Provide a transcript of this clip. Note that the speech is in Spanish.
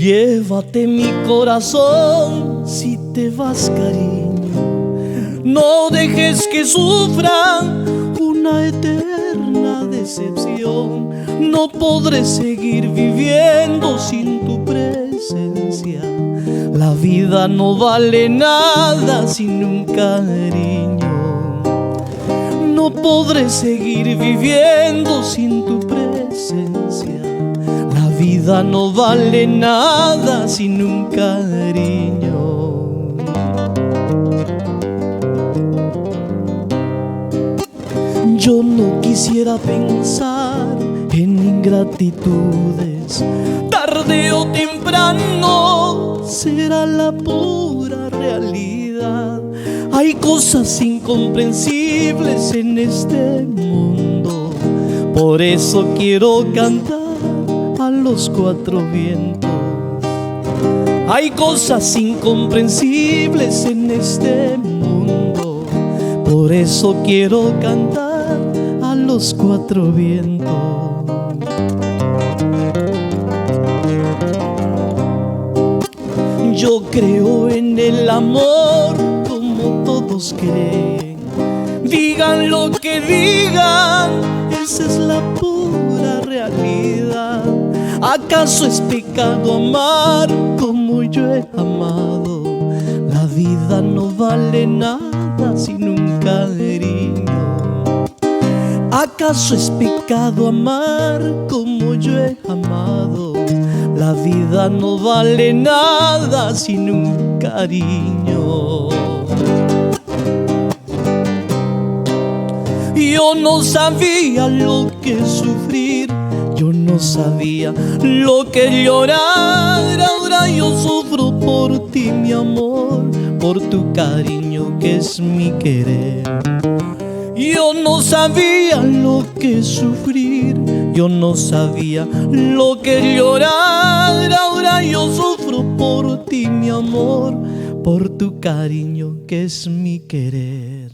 Llévate mi corazón si te vas, cariño. No dejes que sufran una eterna decepción. No podré seguir viviendo sin tu presencia. La vida no vale nada sin un cariño. No podré seguir viviendo sin tu presencia. La vida no vale nada sin un cariño. Yo no quisiera pensar en ingratitudes. Tarde o temprano será la pura realidad. Hay cosas incomprensibles en este mundo. Por eso quiero cantar a los cuatro vientos. Hay cosas incomprensibles en este mundo. Por eso quiero cantar a los cuatro vientos. Yo creo en el amor como todos creen. Digan lo que digan, esa es la pura realidad. ¿Acaso es pecado amar como yo he amado? La vida no vale nada sin un cariño. ¿Acaso es pecado amar como yo he amado? La vida no vale nada sin un cariño. Yo no sabía lo que es sufrir. Yo no sabía lo que llorar. Ahora yo sufro por ti, mi amor, por tu cariño que es mi querer. Yo no sabía lo que es sufrir. Yo no sabía lo que llorar. Ahora yo sufro por ti, mi amor, por tu cariño que es mi querer.